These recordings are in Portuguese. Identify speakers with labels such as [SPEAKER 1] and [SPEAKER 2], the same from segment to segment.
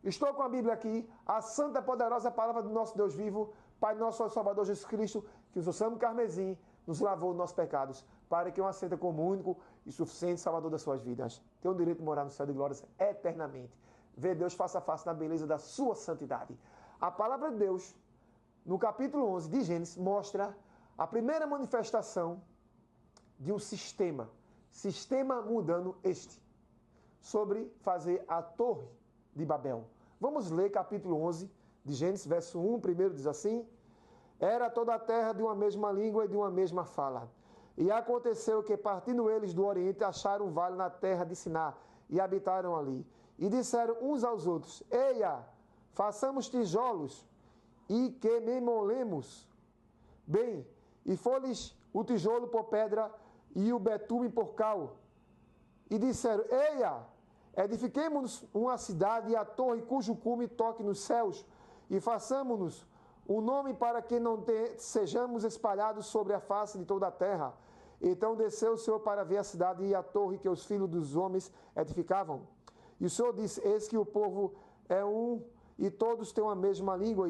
[SPEAKER 1] Estou com a Bíblia aqui, a santa e poderosa palavra do nosso Deus vivo, Pai nosso Salvador Jesus Cristo, que o seu sangue carmesim nos lavou dos nossos pecados, para que o aceita como único e suficiente Salvador das suas vidas. Tem o direito de morar no céu de glórias eternamente. Ver Deus face a face na beleza da sua santidade. A palavra de Deus, no capítulo 11 de Gênesis, mostra a primeira manifestação de um sistema mundano sobre fazer a torre de Babel. Vamos ler capítulo 11 de Gênesis, verso 1, primeiro diz assim: Era toda a terra de uma mesma língua e de uma mesma fala. E aconteceu que, partindo eles do Oriente, acharam um vale na terra de Siná e habitaram ali. E disseram uns aos outros: Eia, façamos tijolos e que memolemos. Bem, e foi-lhes o tijolo por pedra e o betume por cal. E disseram: Eia, edifiquemo-nos uma cidade e a torre cujo cume toque nos céus, e façamo-nos um nome para que não sejamos espalhados sobre a face de toda a terra. Então desceu o Senhor para ver a cidade e a torre que os filhos dos homens edificavam. E o Senhor disse: Eis que o povo é um, e todos têm a mesma língua,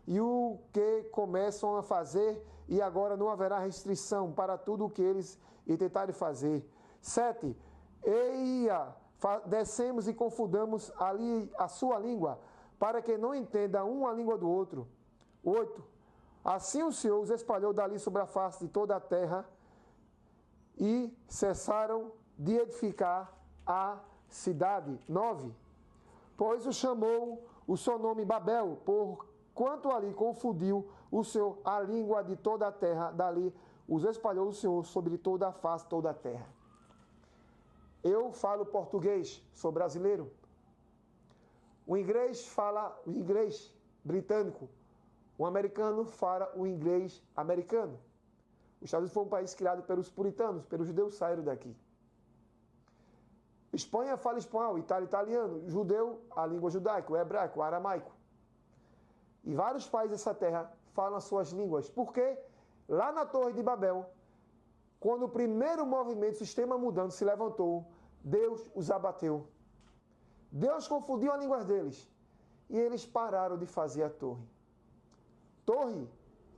[SPEAKER 1] e o que começam a fazer, e agora não haverá restrição para tudo o que eles tentarem fazer. 7. Eia, descemos e confundamos ali a sua língua, para que não entenda um a língua do outro. 8. Assim o Senhor os espalhou dali sobre a face de toda a terra, e cessaram de edificar a cidade. 9. Pois o chamou o seu nome Babel, porquanto ali confundiu o Senhor a língua de toda a terra, dali os espalhou o Senhor sobre toda a face, toda a terra. Eu falo português, sou brasileiro. O inglês fala o inglês britânico. O americano fala o inglês americano. Os Estados Unidos foi um país criado pelos puritanos, pelos judeus saíram daqui. Espanha fala espanhol, Itália italiano, judeu a língua judaica, o hebraico, o aramaico. E vários países dessa terra falam as suas línguas. Porque lá na Torre de Babel, quando o primeiro movimento, o sistema mudando, se levantou, Deus os abateu. Deus confundiu a língua deles. E eles pararam de fazer a torre. Torre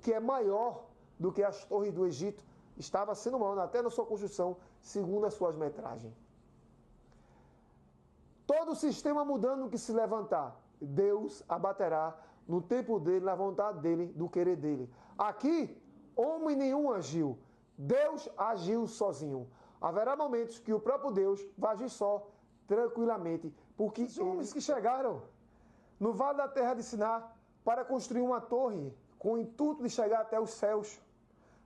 [SPEAKER 1] que é maior do que as torres do Egito. Estava sendo maior até na sua construção, segundo as suas metragens. Todo o sistema mudando que se levantar, Deus abaterá no tempo dele, na vontade dele, do querer dele. Aqui, homem nenhum agiu. Deus agiu sozinho. Haverá momentos que o próprio Deus vai agir só, tranquilamente, porque os homens que chegaram no vale da terra de Siná para construir uma torre com o intuito de chegar até os céus,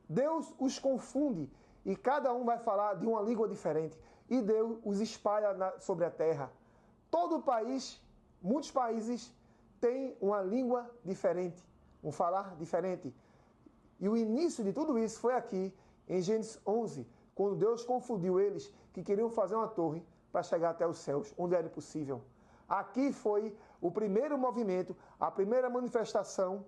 [SPEAKER 1] Deus os confunde e cada um vai falar de uma língua diferente e Deus os espalha sobre a terra. Todo país, muitos países têm uma língua diferente, um falar diferente. E o início de tudo isso foi aqui, em Gênesis 11, quando Deus confundiu eles que queriam fazer uma torre para chegar até os céus, onde era impossível. Aqui foi o primeiro movimento, a primeira manifestação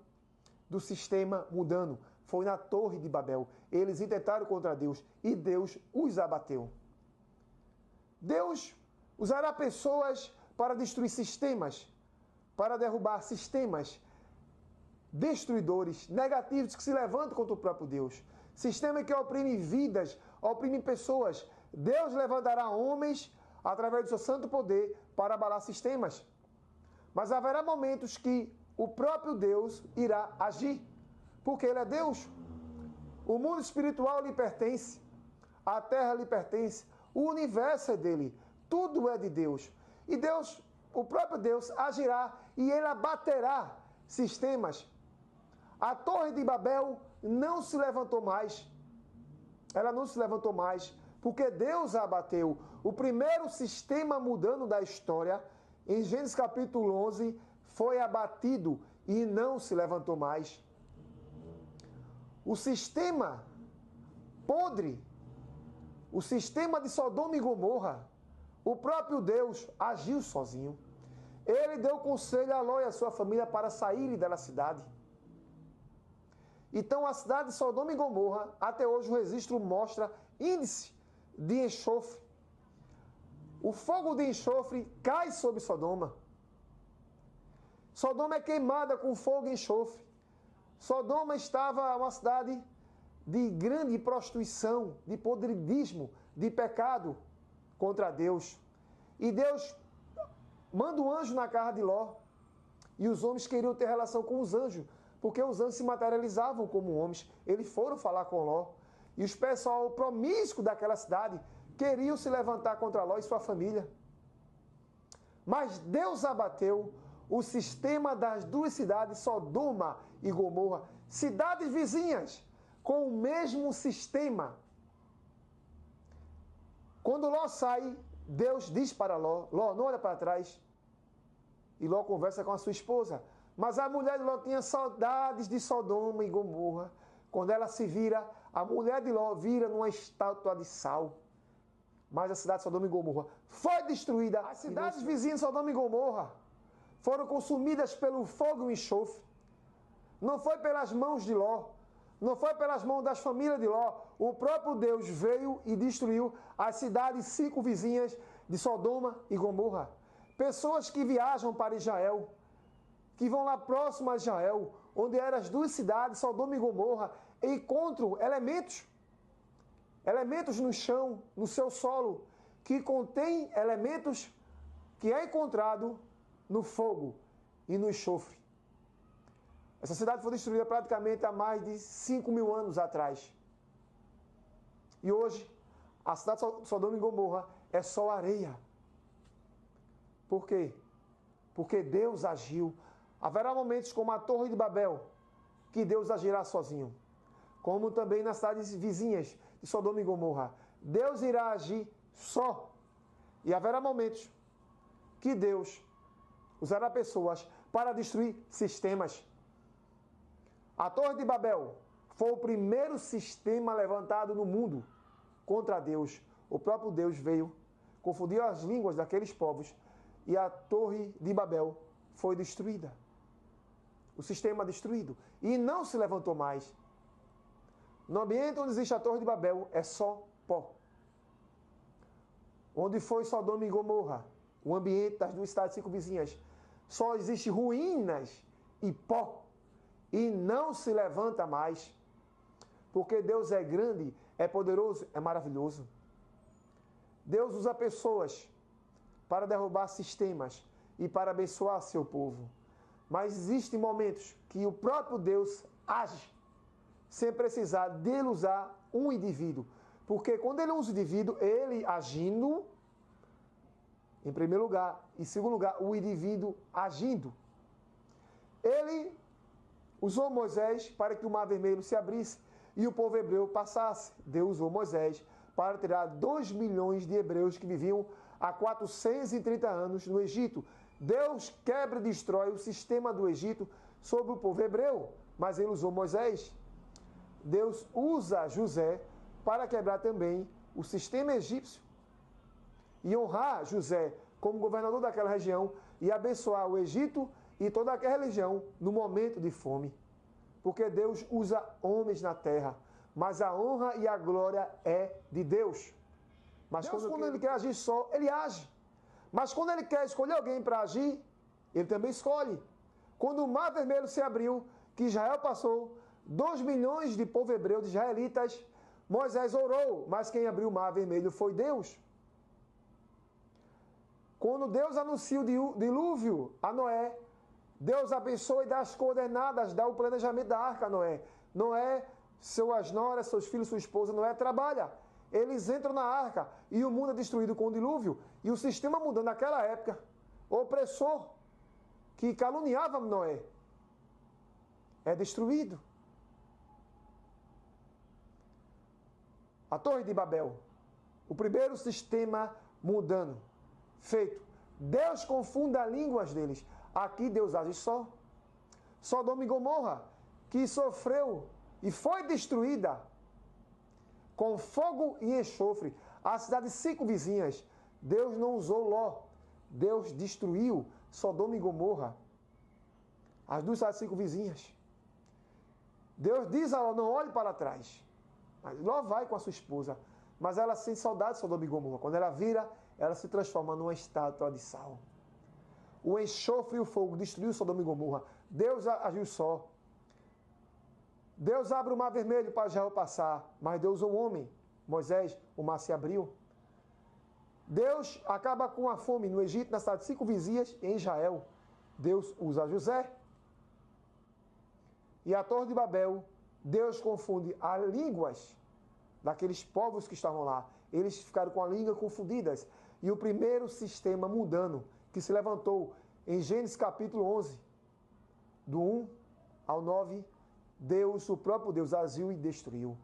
[SPEAKER 1] do sistema mundano. Foi na Torre de Babel. Eles intentaram contra Deus e Deus os abateu. Deus usará pessoas para destruir sistemas, para derrubar sistemas destruidores, negativos, que se levantam contra o próprio Deus. Sistema que oprime vidas, oprime pessoas. Deus levantará homens através do seu santo poder para abalar sistemas. Mas haverá momentos que o próprio Deus irá agir, porque Ele é Deus. O mundo espiritual lhe pertence, a terra lhe pertence, o universo é dele, tudo é de Deus. E Deus, o próprio Deus, agirá e Ele abaterá sistemas. A Torre de Babel não se levantou mais. Ela não se levantou mais, porque Deus a abateu. O primeiro sistema mudando da história, em Gênesis capítulo 11, foi abatido e não se levantou mais. O sistema podre, o sistema de Sodoma e Gomorra, o próprio Deus agiu sozinho. Ele deu conselho a Ló e a sua família para saírem da cidade. Então a cidade de Sodoma e Gomorra, até hoje o registro mostra índice de enxofre. O fogo de enxofre cai sobre Sodoma. Sodoma é queimada com fogo e enxofre. Sodoma estava uma cidade de grande prostituição, de podridismo, de pecado contra Deus. E Deus manda um anjo na casa de Ló. E os homens queriam ter relação com os anjos, porque os anjos se materializavam como homens. Eles foram falar com Ló. E os pessoal promíscuo daquela cidade queriam se levantar contra Ló e sua família. Mas Deus abateu o sistema das duas cidades, Sodoma e Gomorra, cidades vizinhas, com o mesmo sistema. Quando Ló sai, Deus diz para Ló, Ló, não olha para trás. E Ló conversa com a sua esposa. Mas a mulher de Ló tinha saudades de Sodoma e Gomorra. Quando ela se vira, a mulher de Ló vira numa estátua de sal. Mas a cidade de Sodoma e Gomorra foi destruída. As cidades vizinhas de Sodoma e Gomorra foram consumidas pelo fogo e o enxofre. Não foi pelas mãos de Ló. Não foi pelas mãos das famílias de Ló. O próprio Deus veio e destruiu as cidades circunvizinhas de Sodoma e Gomorra. Pessoas que viajam para Israel, que vão lá próximo a Israel, onde eram as duas cidades, Sodoma e Gomorra, encontram elementos no chão, no seu solo, que contém elementos que é encontrado no fogo e no enxofre. Essa cidade foi destruída praticamente há mais de 5.000 anos atrás. E hoje, a cidade de Sodoma e Gomorra é só areia. Por quê? Porque Deus agiu. Haverá momentos como a Torre de Babel, que Deus agirá sozinho. Como também nas cidades vizinhas de Sodoma e Gomorra. Deus irá agir só. E haverá momentos que Deus usará pessoas para destruir sistemas. A Torre de Babel foi o primeiro sistema levantado no mundo contra Deus. O próprio Deus veio, confundiu as línguas daqueles povos e a Torre de Babel foi destruída. O sistema destruído. E não se levantou mais. No ambiente onde existe a Torre de Babel é só pó. Onde foi Sodoma e Gomorra, o ambiente das duas cidades circunvizinhas, só existe ruínas e pó. E não se levanta mais. Porque Deus é grande, é poderoso, é maravilhoso. Deus usa pessoas para derrubar sistemas e para abençoar seu povo. Mas existem momentos que o próprio Deus age sem precisar dele usar um indivíduo. Porque quando ele usa o indivíduo, ele agindo, em primeiro lugar, em segundo lugar, o indivíduo agindo. Ele usou Moisés para que o Mar Vermelho se abrisse e o povo hebreu passasse. Deus usou Moisés para tirar 2 milhões de hebreus que viviam há 430 anos no Egito. Deus quebra e destrói o sistema do Egito sobre o povo hebreu, mas ele usou Moisés. Deus usa José para quebrar também o sistema egípcio e honrar José como governador daquela região e abençoar o Egito e toda aquela região no momento de fome. Porque Deus usa homens na terra, mas a honra e a glória é de Deus. Mas Deus, quando ele quer agir só, ele age. Mas quando ele quer escolher alguém para agir, ele também escolhe. Quando o Mar Vermelho se abriu, que Israel passou, 2 milhões de povo hebreu, de israelitas, Moisés orou, mas quem abriu o Mar Vermelho foi Deus. Quando Deus anuncia o dilúvio a Noé, Deus abençoa e dá as coordenadas, dá o planejamento da arca a Noé. Noé, suas noras, seus filhos, sua esposa, Noé trabalha. Eles entram na arca e o mundo é destruído com o dilúvio. E o sistema mudou naquela época. O opressor que caluniava Noé é destruído. A Torre de Babel, o primeiro sistema mudando, feito. Deus confunda as línguas deles. Aqui Deus age só. Sodoma e Gomorra, que sofreu e foi destruída com fogo e enxofre. As cidades circunvizinhas, Deus não usou Ló. Deus destruiu Sodoma e Gomorra. As duas cidades circunvizinhas. Deus diz a Ló, não olhe para trás. Mas Ló vai com a sua esposa. Mas ela sente saudade de Sodoma e Gomorra. Quando ela vira, ela se transforma numa estátua de sal. o enxofre e o fogo destruiu Sodoma e Gomorra. Deus agiu só. Deus abre o mar vermelho para Israel passar, mas Deus usou o homem. Moisés, o mar se abriu. Deus acaba com a fome no Egito, na cidade de 5 vizias, em Israel. Deus usa José. E a Torre de Babel, Deus confunde as línguas daqueles povos que estavam lá. Eles ficaram com a língua confundidas. E o primeiro sistema mundano que se levantou em Gênesis capítulo 11, do 1 ao 9, Deus, o próprio Deus, agiu e destruiu.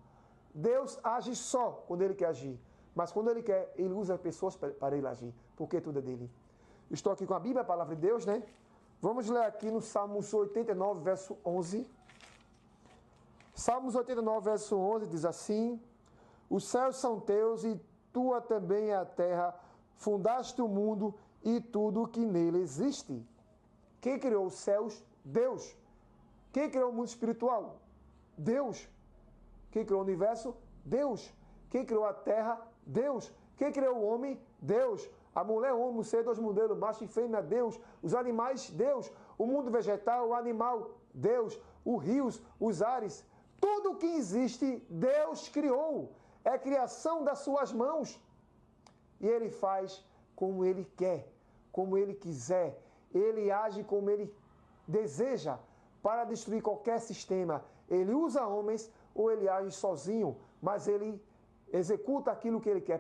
[SPEAKER 1] Deus age só quando Ele quer agir. Mas quando Ele quer, Ele usa pessoas para Ele agir. Porque tudo é dele. Estou aqui com a Bíblia, a palavra de Deus, né? Vamos ler aqui no Salmos 89, verso 11. Salmos 89, verso 11 diz assim: os céus são teus e tua também é a terra, fundaste o mundo e tudo o que nele existe. Quem criou os céus? Deus. Quem criou o mundo espiritual? Deus. Quem criou o universo? Deus. Quem criou a terra? Deus. Quem criou o homem? Deus. A mulher, o homem, o ser, dois modelos, macho e fêmea, Deus. Os animais, Deus. O mundo vegetal, o animal, Deus. Os rios, os ares. Tudo que existe, Deus criou. É criação das suas mãos. E Ele faz como Ele quer, como Ele quiser. Ele age como Ele deseja para destruir qualquer sistema. Ele usa homens ou Ele age sozinho, mas Ele executa aquilo que Ele quer.